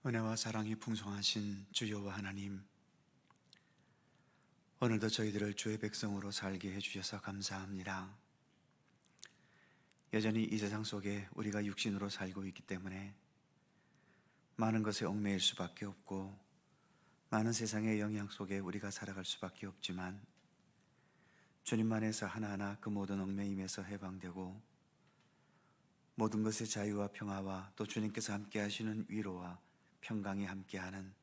은혜와 사랑이 풍성하신 주 여호와 하나님, 오늘도 저희들을 주의 백성으로 살게 해주셔서 감사합니다. 여전히 이 세상 속에 우리가 육신으로 살고 있기 때문에 많은 것에 얽매일 수밖에 없고 많은 세상의 영향 속에 우리가 살아갈 수밖에 없지만, 주님 안에서 하나하나 그 모든 얽매임에서 해방되고 모든 것의 자유와 평화와 또 주님께서 함께 하시는 위로와 평강이 함께하는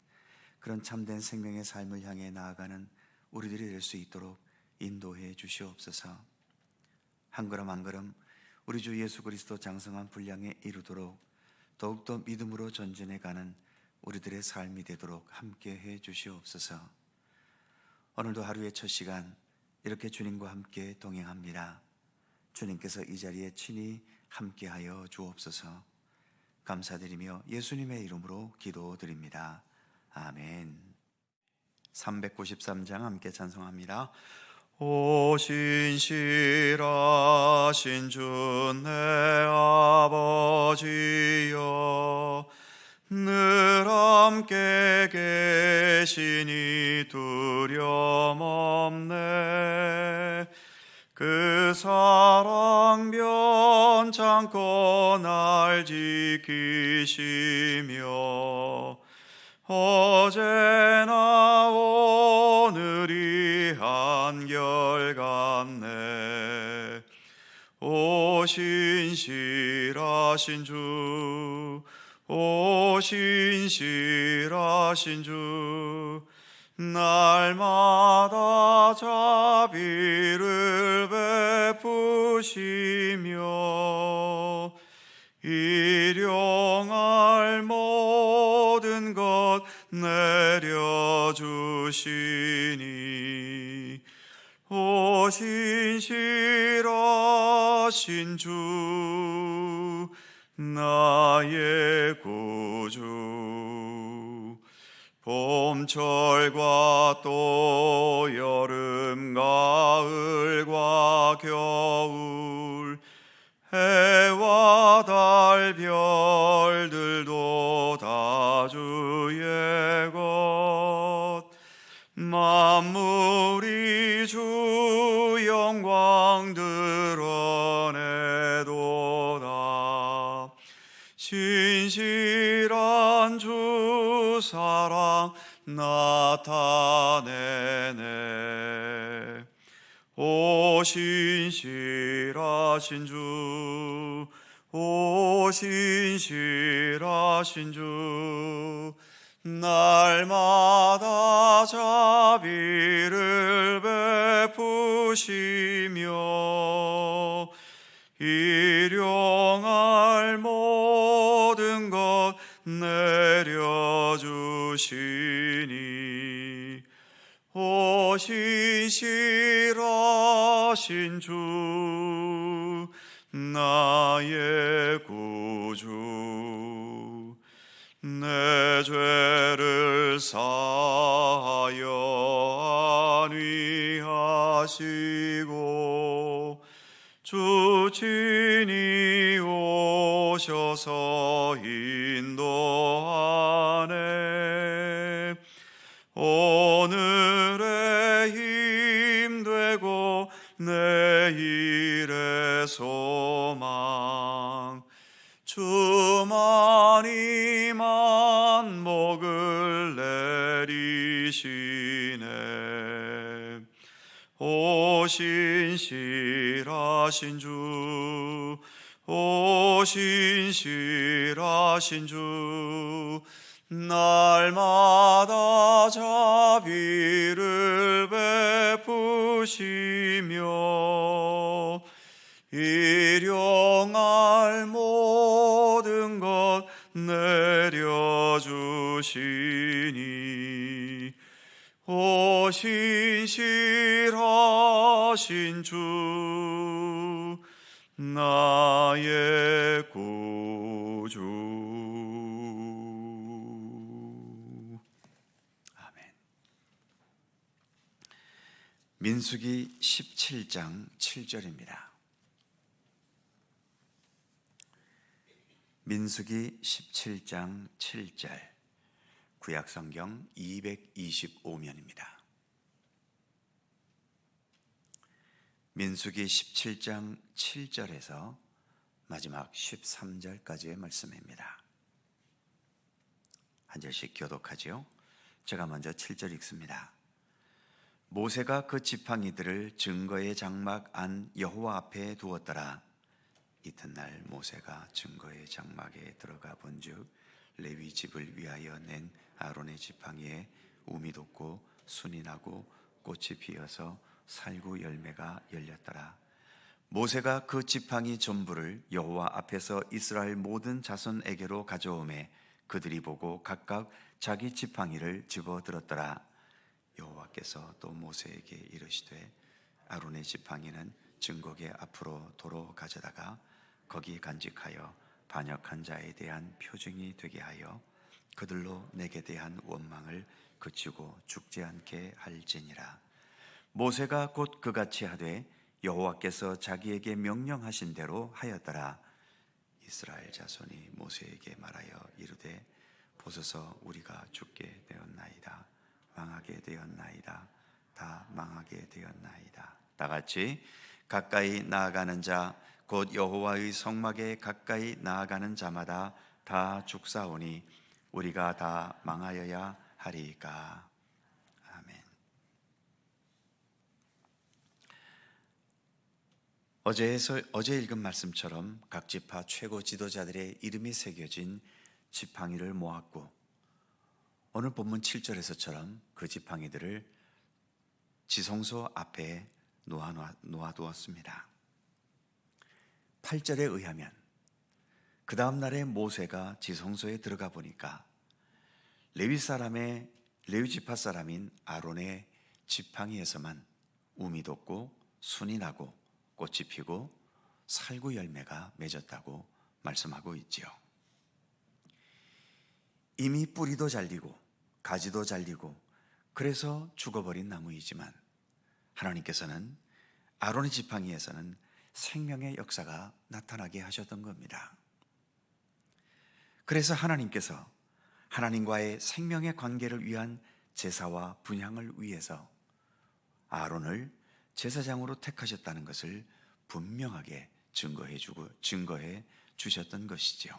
그런 참된 생명의 삶을 향해 나아가는 우리들이 될 수 있도록 인도해 주시옵소서. 한 걸음 한 걸음 우리 주 예수 그리스도 장성한 분량에 이르도록 더욱더 믿음으로 전진해가는 우리들의 삶이 되도록 함께해 주시옵소서. 오늘도 하루의 첫 시간 이렇게 주님과 함께 동행합니다. 주님께서 이 자리에 친히 함께하여 주옵소서. 감사드리며 예수님의 이름으로 기도드립니다. 아멘. 393장 함께 찬송합니다. 오 신실하신 주 내 아버지여, 늘 함께 계시니 두려움 없네. 그 사랑 변찮고 날 지키시며 어제나 오늘이 한결같네. 오 신실하신 주, 오 신실하신 주, 날마다 자비를 베푸시며 일용할 모든 것 내려주시니, 오 신실하신 주, 나의 구주. 봄철과 또 여름 가을과 겨울, 해와 달 별들도 다 주의 것, 만물이 주 영광 드러내도다. 신실한 주 사랑 나타내네. 오 신실하신 주, 오 신실하신 주, 날마다 자비를 베푸시며 일용할 모든 것 내려주시니, 오 신실하신 주, 나의 구주. 내 죄를 사하여 안위하시고 주 친히 오셔서 인도하네. 오늘의 힘되고 내일의 소망, 주만이 만복을 내리시네. 오 신실하신 주, 오 신실하신 주, 날마다 자비를 베푸시며 일용할 모든 것 내려주시니, 오 신실하신 주, 나의 구주. 아멘. 민수기 17장 7절입니다. 민수기 17장 7절. 구약성경 225면입니다. 민수기 17장 7절에서 마지막 13절까지의 말씀입니다. 한 절씩 교독하지요. 제가 먼저 7절 읽습니다. 모세가 그 지팡이들을 증거의 장막 안 여호와 앞에 두었더라. 이튿날 모세가 증거의 장막에 들어가 본즉 레위 집을 위하여 낸 아론의 지팡이에 우미 돋고 순이 나고 꽃이 피어서 살구 열매가 열렸더라. 모세가 그 지팡이 전부를 여호와 앞에서 이스라엘 모든 자손에게로 가져오매 그들이 보고 각각 자기 지팡이를 집어들었더라. 여호와께서 또 모세에게 이르시되 아론의 지팡이는 증거궤 앞으로 도로 가져다가 거기 간직하여 반역한 자에 대한 표징이 되게 하여 그들로 내게 대한 원망을 그치고 죽지 않게 할지니라. 모세가 곧 그같이 하되 여호와께서 자기에게 명령하신 대로 하였더라. 이스라엘 자손이 모세에게 말하여 이르되 보소서 우리가 죽게 되었나이다. 망하게 되었나이다. 다 망하게 되었나이다. 다 같이 가까이 나아가는 자 곧 여호와의 성막에 가까이 나아가는 자마다 다 죽사오니 우리가 다 망하여야 하리까. 아멘. 어제 읽은 말씀처럼 각 지파 최고 지도자들의 이름이 새겨진 지팡이를 모았고 오늘 본문 7절에서처럼 그 지팡이들을 지성소 앞에 놓아두었습니다. 8절에 의하면 그 다음 날에 모세가 지성소에 들어가 보니까 레위 지파 사람인 아론의 지팡이에서만 우미 돋고 순이 나고 꽃이 피고 살구 열매가 맺었다고 말씀하고 있지요. 이미 뿌리도 잘리고 가지도 잘리고 그래서 죽어버린 나무이지만 하나님께서는 아론의 지팡이에서는 생명의 역사가 나타나게 하셨던 겁니다. 그래서 하나님께서 하나님과의 생명의 관계를 위한 제사와 분향을 위해서 아론을 제사장으로 택하셨다는 것을 분명하게 증거해 주셨던 것이죠.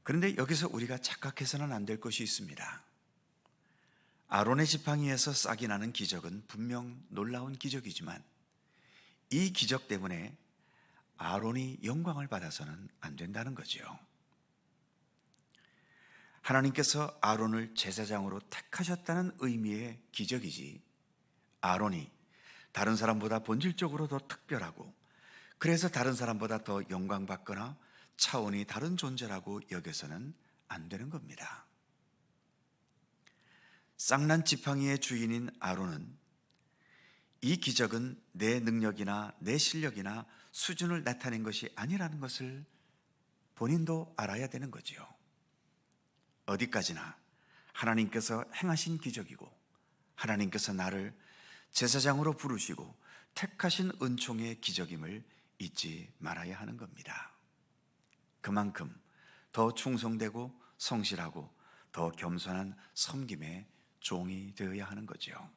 그런데 여기서 우리가 착각해서는 안 될 것이 있습니다. 아론의 지팡이에서 싹이 나는 기적은 분명 놀라운 기적이지만 이 기적 때문에 아론이 영광을 받아서는 안 된다는 거죠. 하나님께서 아론을 제사장으로 택하셨다는 의미의 기적이지 아론이 다른 사람보다 본질적으로 더 특별하고 그래서 다른 사람보다 더 영광받거나 차원이 다른 존재라고 여겨서는 안 되는 겁니다. 쌍난 지팡이의 주인인 아론은 이 기적은 내 능력이나 내 실력이나 수준을 나타낸 것이 아니라는 것을 본인도 알아야 되는 거지요. 어디까지나 하나님께서 행하신 기적이고 하나님께서 나를 제사장으로 부르시고 택하신 은총의 기적임을 잊지 말아야 하는 겁니다. 그만큼 더 충성되고 성실하고 더 겸손한 섬김의 종이 되어야 하는 거죠.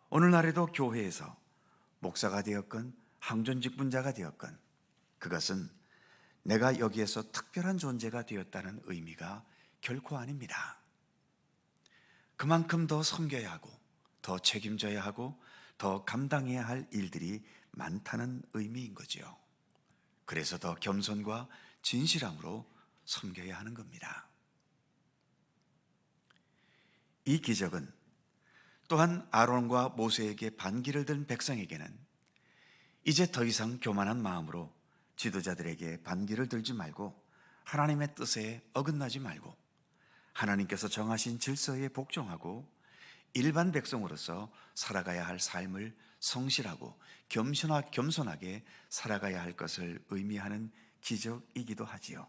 오늘날에도 교회에서 목사가 되었건 항존직분자가 되었건 그것은 내가 여기에서 특별한 존재가 되었다는 의미가 결코 아닙니다. 그만큼 더 섬겨야 하고 더 책임져야 하고 더 감당해야 할 일들이 많다는 의미인 거죠. 그래서 더 겸손과 진실함으로 섬겨야 하는 겁니다. 이 기적은 또한 아론과 모세에게 반기를 든 백성에게는 이제 더 이상 교만한 마음으로 지도자들에게 반기를 들지 말고 하나님의 뜻에 어긋나지 말고 하나님께서 정하신 질서에 복종하고 일반 백성으로서 살아가야 할 삶을 성실하고 겸손하게 살아가야 할 것을 의미하는 기적이기도 하지요.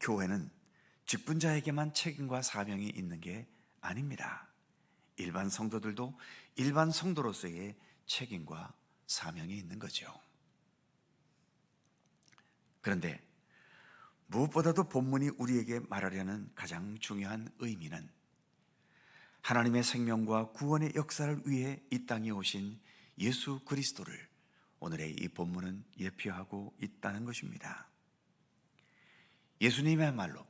교회는 직분자에게만 책임과 사명이 있는 게 아닙니다. 일반 성도들도 일반 성도로서의 책임과 사명이 있는 거죠. 그런데 무엇보다도 본문이 우리에게 말하려는 가장 중요한 의미는 하나님의 생명과 구원의 역사를 위해 이 땅에 오신 예수 그리스도를 오늘의 이 본문은 예표하고 있다는 것입니다. 예수님이야말로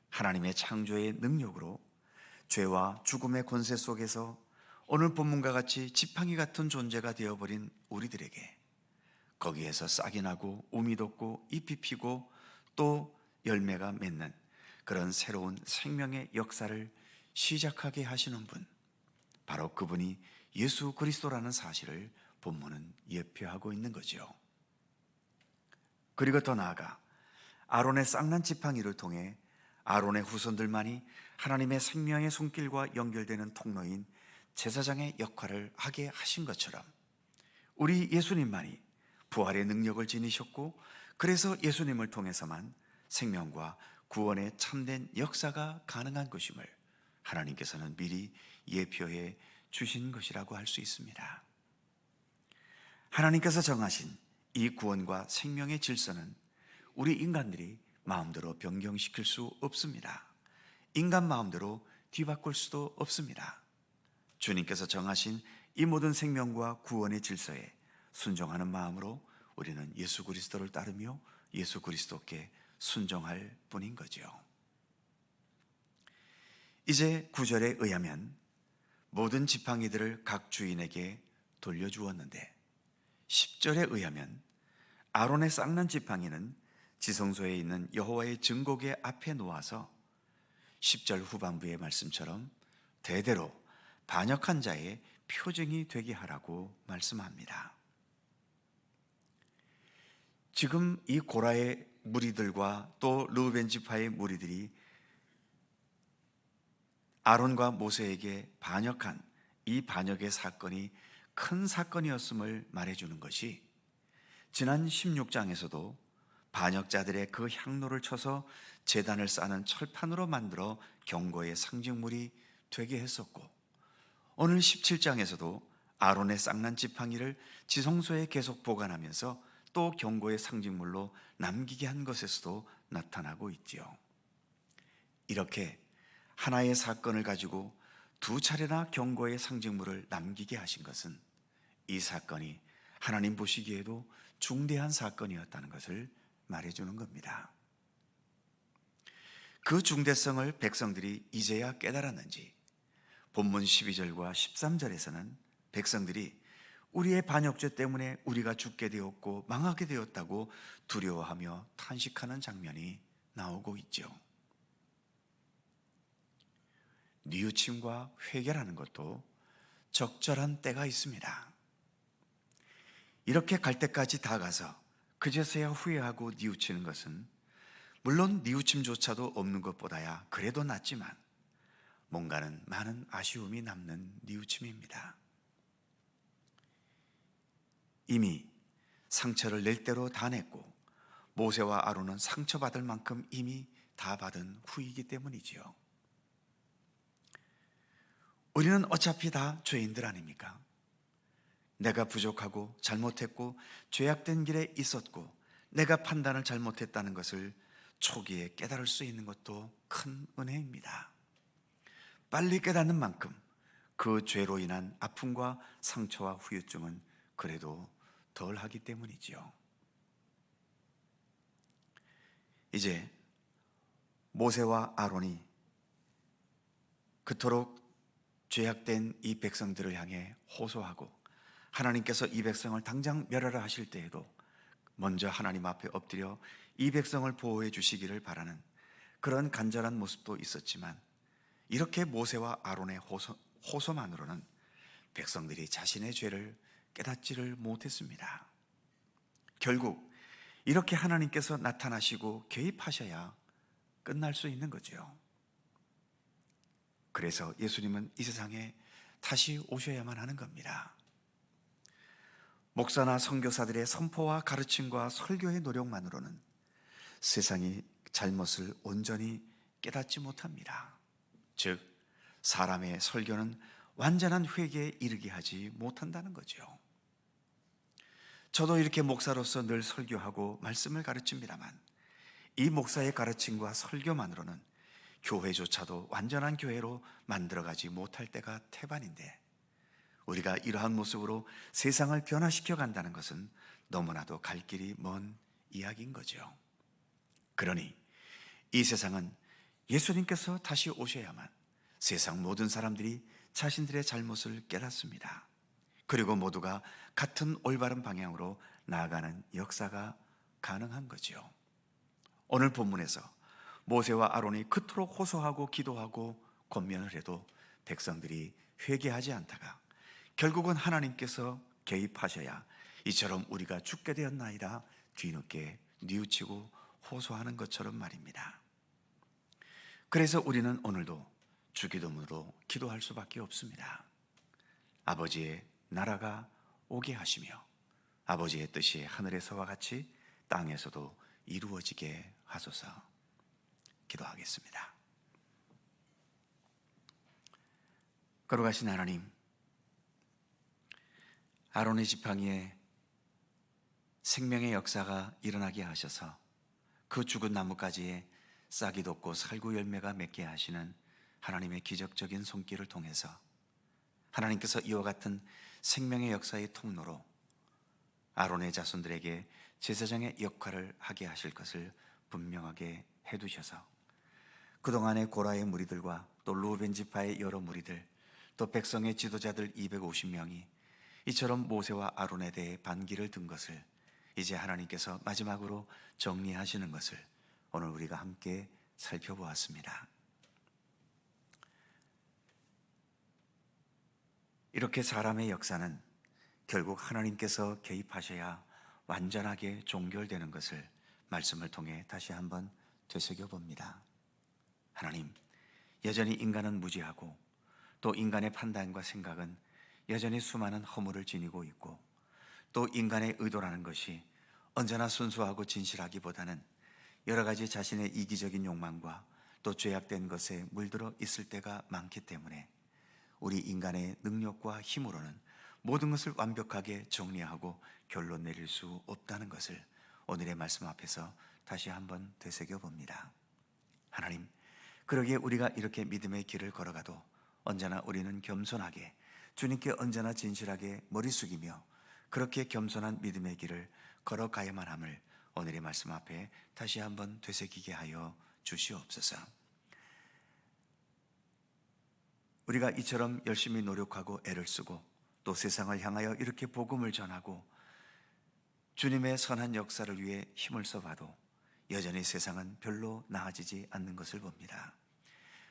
하나님의 창조의 능력으로 죄와 죽음의 권세 속에서 오늘 본문과 같이 지팡이 같은 존재가 되어버린 우리들에게 거기에서 싹이 나고 우미 돋고 잎이 피고 또 열매가 맺는 그런 새로운 생명의 역사를 시작하게 하시는 분, 바로 그분이 예수 그리스도라는 사실을 본문은 예표하고 있는 거죠. 그리고 더 나아가 아론의 쌍난 지팡이를 통해 아론의 후손들만이 하나님의 생명의 손길과 연결되는 통로인 제사장의 역할을 하게 하신 것처럼 우리 예수님만이 부활의 능력을 지니셨고, 그래서 예수님을 통해서만 생명과 구원의 참된 역사가 가능한 것임을 하나님께서는 미리 예표해 주신 것이라고 할 수 있습니다. 하나님께서 정하신 이 구원과 생명의 질서는 우리 인간들이 마음대로 변경시킬 수 없습니다. 인간 마음대로 뒤바꿀 수도 없습니다. 주님께서 정하신 이 모든 생명과 구원의 질서에 순종하는 마음으로 우리는 예수 그리스도를 따르며 예수 그리스도께 순종할 뿐인 거죠. 이제 9절에 의하면 모든 지팡이들을 각 주인에게 돌려주었는데, 10절에 의하면 아론의 쌍난 지팡이는 지성소에 있는 여호와의 증거궤 앞에 놓아서 10절 후반부의 말씀처럼 대대로 반역한 자의 표징이 되게 하라고 말씀합니다. 지금 이 고라의 무리들과 또 르우벤 지파의 무리들이 아론과 모세에게 반역한 이 반역의 사건이 큰 사건이었음을 말해주는 것이, 지난 16장에서도 반역자들의 그 향로를 쳐서 제단을 쌓는 철판으로 만들어 경고의 상징물이 되게 했었고, 오늘 17장에서도 아론의 쌍난 지팡이를 지성소에 계속 보관하면서 또 경고의 상징물로 남기게 한 것에서도 나타나고 있지요. 이렇게 하나의 사건을 가지고 두 차례나 경고의 상징물을 남기게 하신 것은 이 사건이 하나님 보시기에도 중대한 사건이었다는 것을 말해주는 겁니다. 그 중대성을 백성들이 이제야 깨달았는지 본문 12절과 13절에서는 백성들이 우리의 반역죄 때문에 우리가 죽게 되었고 망하게 되었다고 두려워하며 탄식하는 장면이 나오고 있죠. 뉘우침과 회개라는 것도 적절한 때가 있습니다. 이렇게 갈 때까지 다 가서 그제서야 후회하고 뉘우치는 것은 물론 뉘우침조차도 없는 것보다야 그래도 낫지만 뭔가는 많은 아쉬움이 남는 뉘우침입니다. 이미 상처를 낼 대로 다 냈고 모세와 아론은 상처받을 만큼 이미 다 받은 후이기 때문이지요. 우리는 어차피 다 죄인들 아닙니까? 내가 부족하고 잘못했고 죄악된 길에 있었고 내가 판단을 잘못했다는 것을 초기에 깨달을 수 있는 것도 큰 은혜입니다. 빨리 깨닫는 만큼 그 죄로 인한 아픔과 상처와 후유증은 그래도 덜하기 때문이지요. 이제 모세와 아론이 그토록 죄악된 이 백성들을 향해 호소하고 하나님께서 이 백성을 당장 멸하라 하실 때에도 먼저 하나님 앞에 엎드려 이 백성을 보호해 주시기를 바라는 그런 간절한 모습도 있었지만, 이렇게 모세와 아론의 호소만으로는 백성들이 자신의 죄를 깨닫지를 못했습니다. 결국 이렇게 하나님께서 나타나시고 개입하셔야 끝날 수 있는 거죠. 그래서 예수님은 이 세상에 다시 오셔야만 하는 겁니다. 목사나 선교사들의 선포와 가르침과 설교의 노력만으로는 세상이 잘못을 온전히 깨닫지 못합니다. 즉, 사람의 설교는 완전한 회개에 이르게 하지 못한다는 거죠. 저도 이렇게 목사로서 늘 설교하고 말씀을 가르칩니다만, 이 목사의 가르침과 설교만으로는 교회조차도 완전한 교회로 만들어가지 못할 때가 태반인데, 우리가 이러한 모습으로 세상을 변화시켜 간다는 것은 너무나도 갈 길이 먼 이야기인 거죠. 그러니 이 세상은 예수님께서 다시 오셔야만 세상 모든 사람들이 자신들의 잘못을 깨닫습니다. 그리고 모두가 같은 올바른 방향으로 나아가는 역사가 가능한 거죠. 오늘 본문에서 모세와 아론이 그토록 호소하고 기도하고 권면을 해도 백성들이 회개하지 않다가 결국은 하나님께서 개입하셔야 이처럼 우리가 죽게 되었나이다 뒤늦게 뉘우치고 호소하는 것처럼 말입니다. 그래서 우리는 오늘도 주기도문으로 기도할 수밖에 없습니다. 아버지의 나라가 오게 하시며 아버지의 뜻이 하늘에서와 같이 땅에서도 이루어지게 하소서. 기도하겠습니다. 거룩하신 하나님, 아론의 지팡이에 생명의 역사가 일어나게 하셔서 그 죽은 나무가지에 싹이 돋고 살구 열매가 맺게 하시는 하나님의 기적적인 손길을 통해서 하나님께서 이와 같은 생명의 역사의 통로로 아론의 자손들에게 제사장의 역할을 하게 하실 것을 분명하게 해두셔서 그동안의 고라의 무리들과 또 루벤 지파의 여러 무리들, 또 백성의 지도자들 250명이 이처럼 모세와 아론에 대해 반기를 든 것을 이제 하나님께서 마지막으로 정리하시는 것을 오늘 우리가 함께 살펴보았습니다. 이렇게 사람의 역사는 결국 하나님께서 개입하셔야 완전하게 종결되는 것을 말씀을 통해 다시 한번 되새겨봅니다. 하나님, 여전히 인간은 무지하고 또 인간의 판단과 생각은 여전히 수많은 허물을 지니고 있고 또 인간의 의도라는 것이 언제나 순수하고 진실하기보다는 여러 가지 자신의 이기적인 욕망과 또 죄악된 것에 물들어 있을 때가 많기 때문에 우리 인간의 능력과 힘으로는 모든 것을 완벽하게 정리하고 결론 내릴 수 없다는 것을 오늘의 말씀 앞에서 다시 한번 되새겨 봅니다. 하나님, 그러기에 우리가 이렇게 믿음의 길을 걸어가도 언제나 우리는 겸손하게 주님께 언제나 진실하게 머리 숙이며 그렇게 겸손한 믿음의 길을 걸어가야만 함을 오늘의 말씀 앞에 다시 한번 되새기게 하여 주시옵소서. 우리가 이처럼 열심히 노력하고 애를 쓰고 또 세상을 향하여 이렇게 복음을 전하고 주님의 선한 역사를 위해 힘을 써봐도 여전히 세상은 별로 나아지지 않는 것을 봅니다.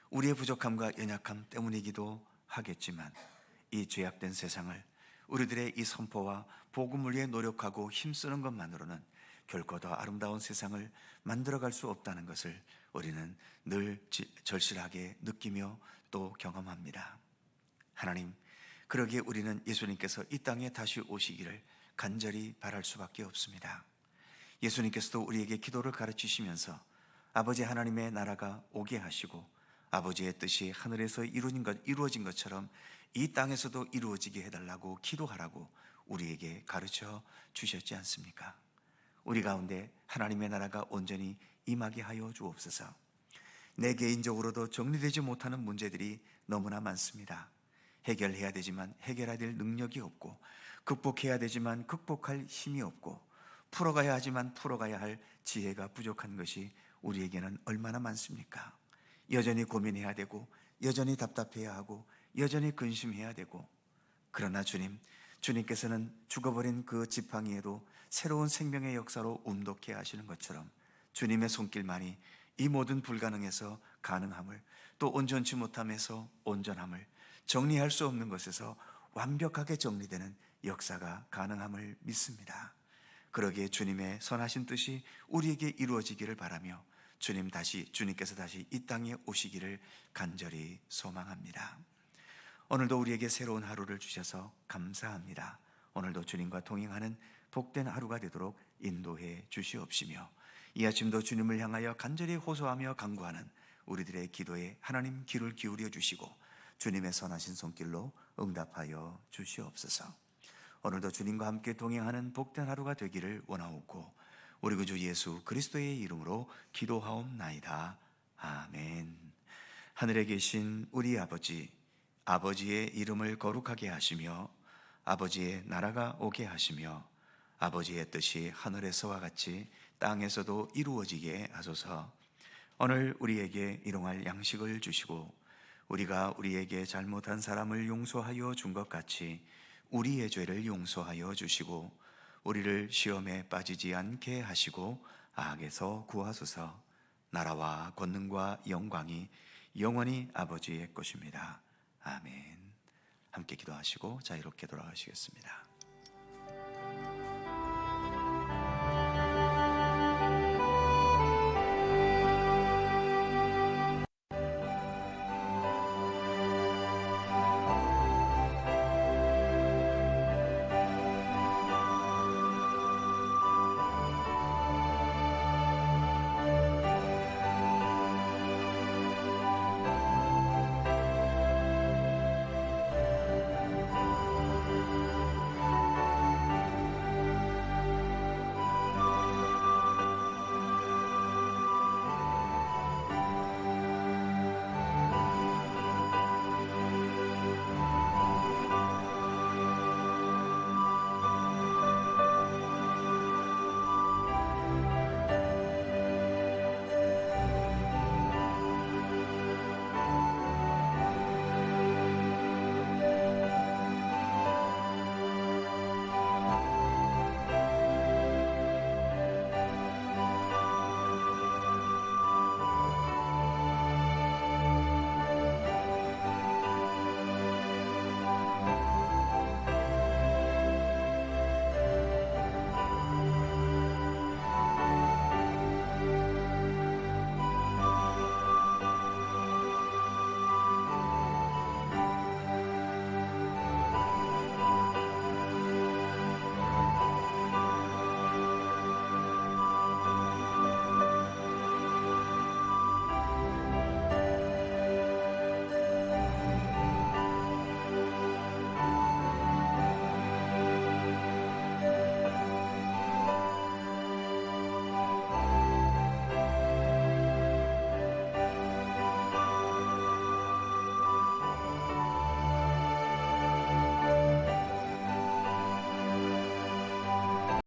우리의 부족함과 연약함 때문이기도 하겠지만 이 죄악된 세상을 우리들의 이 선포와 복음을 위해 노력하고 힘쓰는 것만으로는 결코 더 아름다운 세상을 만들어갈 수 없다는 것을 우리는 늘 절실하게 느끼며 또 경험합니다. 하나님, 그러기에 우리는 예수님께서 이 땅에 다시 오시기를 간절히 바랄 수밖에 없습니다. 예수님께서도 우리에게 기도를 가르치시면서 아버지 하나님의 나라가 오게 하시고 아버지의 뜻이 하늘에서 이루어진 것처럼 이 땅에서도 이루어지게 해달라고 기도하라고 우리에게 가르쳐 주셨지 않습니까? 우리 가운데 하나님의 나라가 온전히 임하게 하여 주옵소서. 내 개인적으로도 정리되지 못하는 문제들이 너무나 많습니다. 해결해야 되지만 해결해야 될 능력이 없고 극복해야 되지만 극복할 힘이 없고 풀어가야 하지만 풀어가야 할 지혜가 부족한 것이 우리에게는 얼마나 많습니까? 여전히 고민해야 되고 여전히 답답해야 하고 여전히 근심해야 되고, 그러나 주님께서는 죽어버린 그 지팡이에도 새로운 생명의 역사로 움돋게 하시는 것처럼 주님의 손길만이 이 모든 불가능에서 가능함을, 또 온전치 못함에서 온전함을, 정리할 수 없는 것에서 완벽하게 정리되는 역사가 가능함을 믿습니다. 그러기에 주님의 선하신 뜻이 우리에게 이루어지기를 바라며 주님께서 다시 이 땅에 오시기를 간절히 소망합니다. 오늘도 우리에게 새로운 하루를 주셔서 감사합니다. 오늘도 주님과 동행하는 복된 하루가 되도록 인도해 주시옵시며 이 아침도 주님을 향하여 간절히 호소하며 간구하는 우리들의 기도에 하나님 귀를 기울여 주시고 주님의 선하신 손길로 응답하여 주시옵소서. 오늘도 주님과 함께 동행하는 복된 하루가 되기를 원하옵고 우리 구주 예수 그리스도의 이름으로 기도하옵나이다. 아멘. 하늘에 계신 우리 아버지, 아버지의 이름을 거룩하게 하시며 아버지의 나라가 오게 하시며 아버지의 뜻이 하늘에서와 같이 땅에서도 이루어지게 하소서. 오늘 우리에게 일용할 양식을 주시고 우리가 우리에게 잘못한 사람을 용서하여 준 것 같이 우리의 죄를 용서하여 주시고 우리를 시험에 빠지지 않게 하시고 악에서 구하소서. 나라와 권능과 영광이 영원히 아버지의 것입니다. 아멘. 함께 기도하시고 자유롭게 돌아가시겠습니다.